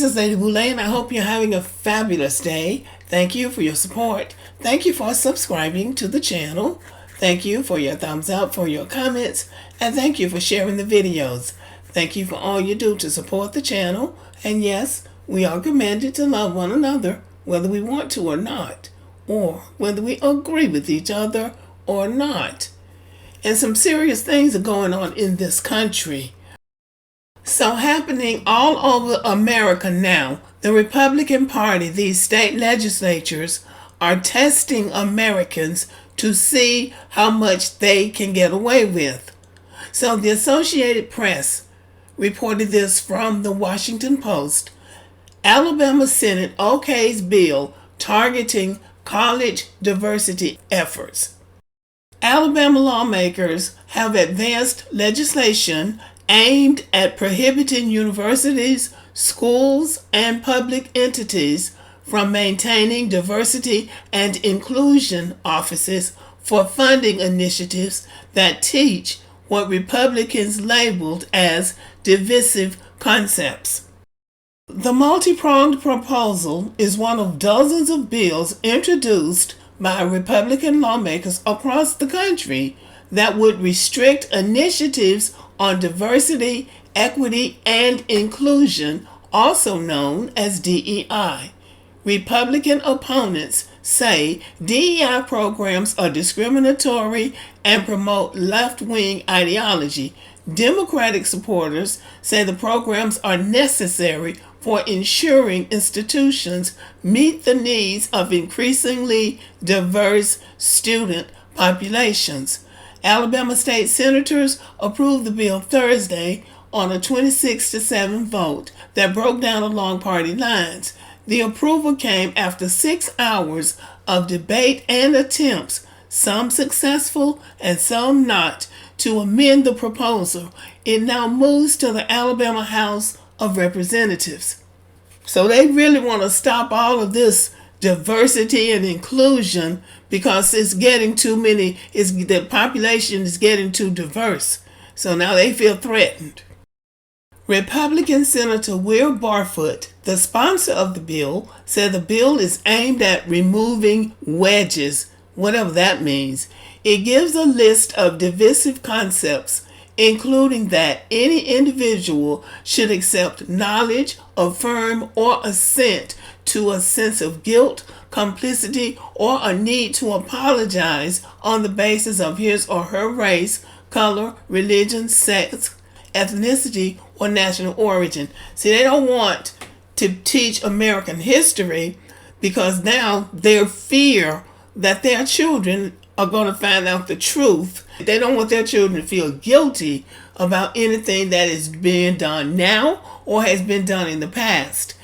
is Lady Boulay, and I hope you're having a fabulous day. Thank you for your support. Thank you for subscribing to the channel. Thank you for your thumbs up, for your comments, and thank you for sharing the videos. Thank you for all you do to support the channel. And yes, we are commanded to love one another, whether we want to or not, or whether we agree with each other or not. And some serious things are going on in this country. So happening all over America now, the Republican Party, these state legislatures, are testing Americans to see how much they can get away with. So the Associated Press reported this from the Washington Post. Alabama Senate okays bill targeting college diversity efforts. Alabama lawmakers have advanced legislation aimed at prohibiting universities, schools, and public entities from maintaining diversity and inclusion offices for funding initiatives that teach what Republicans labeled as divisive concepts. The multi-pronged proposal is one of dozens of bills introduced by Republican lawmakers across the country that would restrict initiatives on diversity, equity, and inclusion, also known as DEI. Republican opponents say DEI programs are discriminatory and promote left-wing ideology. Democratic supporters say the programs are necessary for ensuring institutions meet the needs of increasingly diverse student populations. Alabama state senators approved the bill Thursday on a 26-7 vote that broke down along party lines. The approval came after 6 hours of debate and attempts, some successful and some not, to amend the proposal. It now moves to the Alabama House of Representatives. So they really want to stop all of this diversity and inclusion because it's getting too many, the population is getting too diverse. So now they feel threatened. Republican Senator Will Barfoot, the sponsor of the bill, said the bill is aimed at removing wedges, whatever that means. It gives a list of divisive concepts, including that any individual should accept knowledge, affirm, or assent to a sense of guilt, complicity, or a need to apologize on the basis of his or her race, color, religion, sex, ethnicity, or national origin. See, they don't want to teach American history because now they fear that their children are going to find out the truth. They don't want their children to feel guilty about anything that is being done now or has been done in the past.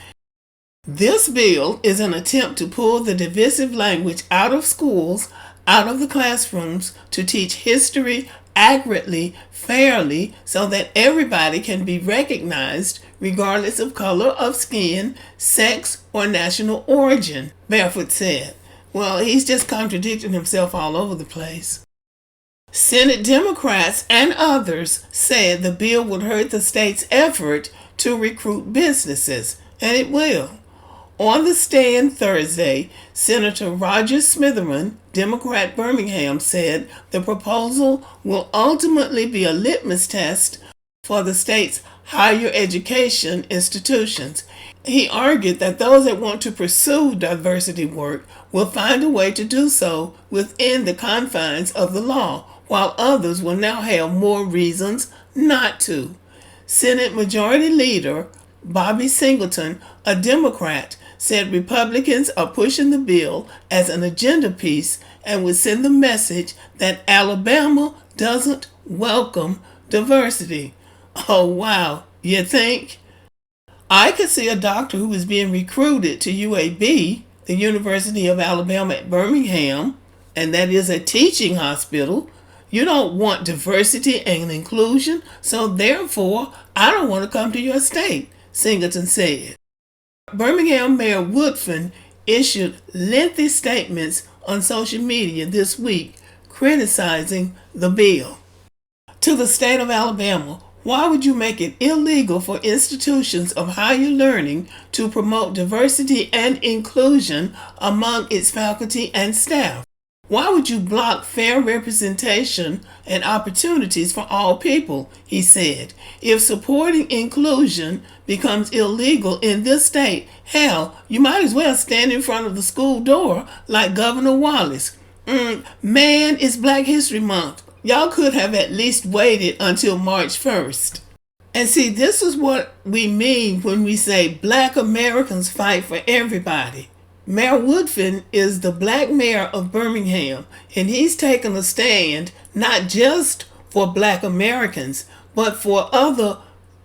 This bill is an attempt to pull the divisive language out of schools, out of the classrooms, to teach history accurately, fairly, so that everybody can be recognized regardless of color of skin, sex, or national origin, Barefoot said. Well, he's just contradicting himself all over the place. Senate Democrats and others said the bill would hurt the state's effort to recruit businesses, and it will. On the stand Thursday, Senator Roger Smitherman, Democrat Birmingham, said the proposal will ultimately be a litmus test for the state's higher education institutions. He argued that those that want to pursue diversity work will find a way to do so within the confines of the law, while others will now have more reasons not to. Senate Majority Leader Bobby Singleton, a Democrat, said Republicans are pushing the bill as an agenda piece and would send the message that Alabama doesn't welcome diversity. Oh, wow. You think? I could see a doctor who is being recruited to UAB, the University of Alabama at Birmingham, and that is a teaching hospital. You don't want diversity and inclusion, so therefore, I don't want to come to your state, Singleton said. Birmingham Mayor Woodfin issued lengthy statements on social media this week criticizing the bill. To the state of Alabama, Why would you make it illegal for institutions of higher learning to promote diversity and inclusion among its faculty and staff? Why would you block fair representation and opportunities for all people? He said. If supporting inclusion becomes illegal in this state, hell, you might as well stand in front of the school door like Governor Wallace. Man, it's Black History Month. Y'all could have at least waited until March 1st. And see, this is what we mean when we say Black Americans fight for everybody. Mayor Woodfin is the Black Mayor of Birmingham, and he's taken a stand not just for Black Americans, but for other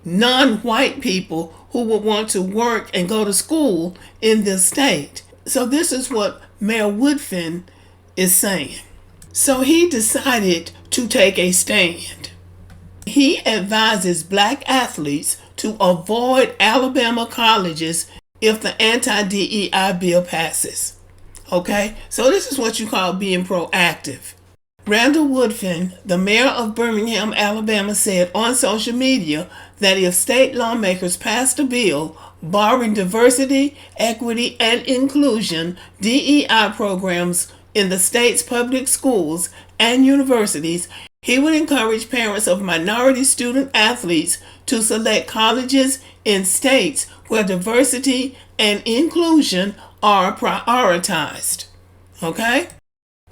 non-white people who would want to work and go to school in this state. So this is what Mayor Woodfin is saying. So he decided to take a stand. He advises Black athletes to avoid Alabama colleges if the anti-DEI bill passes. Okay, so this is what you call being proactive. Randall Woodfin, the mayor of Birmingham, Alabama, said on social media that if state lawmakers passed a bill barring diversity, equity, and inclusion DEI programs in the state's public schools and universities, he would encourage parents of minority student athletes to select colleges in states where diversity and inclusion are prioritized. Okay?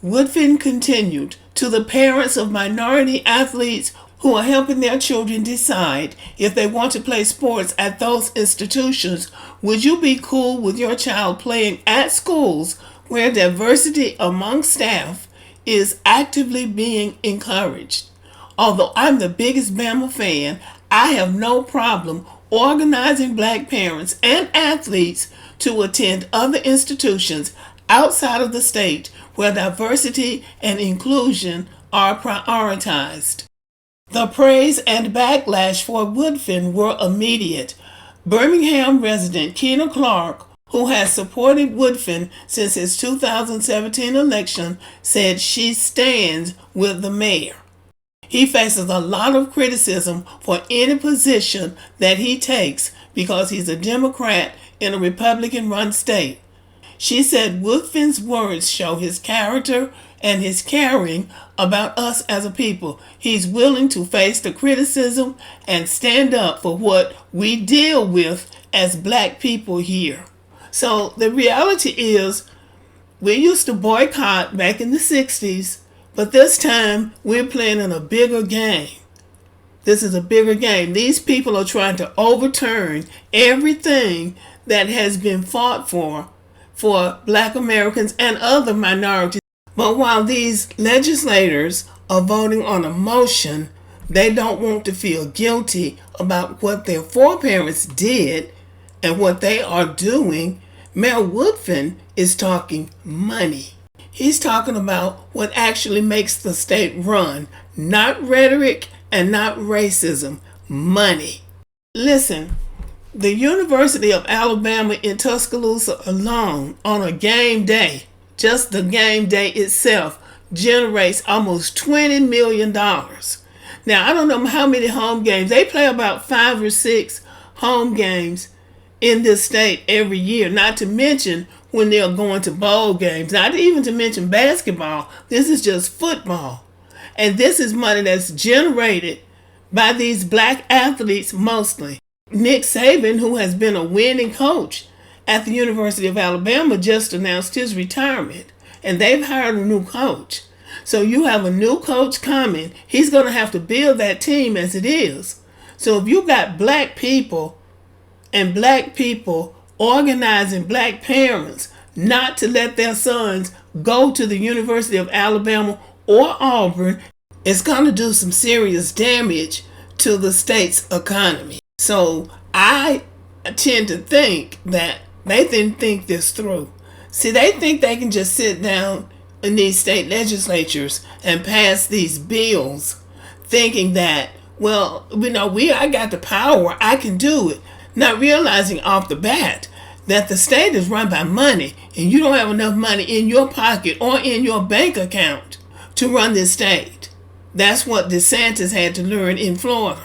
Woodfin continued, to the parents of minority athletes who are helping their children decide if they want to play sports at those institutions, would you be cool with your child playing at schools where diversity among staff is actively being encouraged? Although I'm the biggest Bama fan, I have no problem organizing Black parents and athletes to attend other institutions outside of the state where diversity and inclusion are prioritized. The praise and backlash for Woodfin were immediate. Birmingham resident Keena Clark, who has supported Woodfin since his 2017 election, said she stands with the mayor. He faces a lot of criticism for any position that he takes because he's a Democrat in a Republican-run state. She said Woodfin's words show his character and his caring about us as a people. He's willing to face the criticism and stand up for what we deal with as Black people here. So the reality is, we used to boycott back in the 60s, but this time we're playing in a bigger game. This is a bigger game. These people are trying to overturn everything that has been fought for Black Americans and other minorities. But while these legislators are voting on a motion, they don't want to feel guilty about what their foreparents did and what they are doing. Mayor Woodfin is talking money. He's talking about what actually makes the state run, not rhetoric and not racism, money. Listen, the University of Alabama in Tuscaloosa alone, on a game day, just the game day itself, generates almost $20 million. Now, I don't know how many home games. They play about 5 or 6 home games in this state every year, not to mention when they're going to bowl games, not even to mention basketball. This is just football. And this is money that's generated by these Black athletes mostly. Nick Saban, who has been a winning coach at the University of Alabama, just announced his retirement, and they've hired a new coach. So you have a new coach coming. He's going to have to build that team as it is. So if you got Black people and Black people organizing Black parents not to let their sons go to the University of Alabama or Auburn, it's going to do some serious damage to the state's economy. So I tend to think that they didn't think this through. See, they think they can just sit down in these state legislatures and pass these bills thinking that, well, I got the power, I can do it. Not realizing off the bat that the state is run by money and you don't have enough money in your pocket or in your bank account to run this state. That's what DeSantis had to learn in Florida.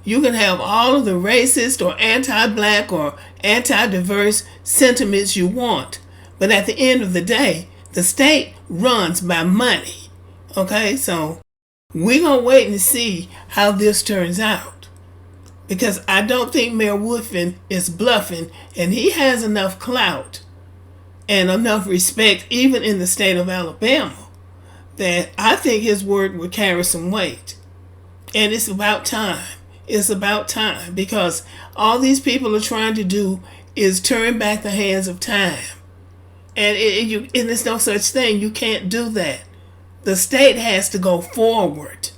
You can have all of the racist or anti-black or anti-diverse sentiments you want. But at the end of the day, the state runs by money. Okay, so we're going to wait and see how this turns out. Because I don't think Mayor Woodfin is bluffing, and he has enough clout and enough respect, even in the state of Alabama, that I think his word would carry some weight. And it's about time. It's about time, because all these people are trying to do is turn back the hands of time. And there's no such thing. You can't do that. The state has to go forward.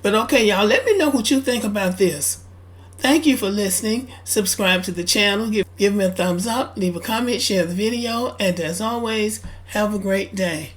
But okay, y'all, let me know what you think about this. Thank you for listening. Subscribe to the channel. Give me a thumbs up. Leave a comment. Share the video. And as always, have a great day.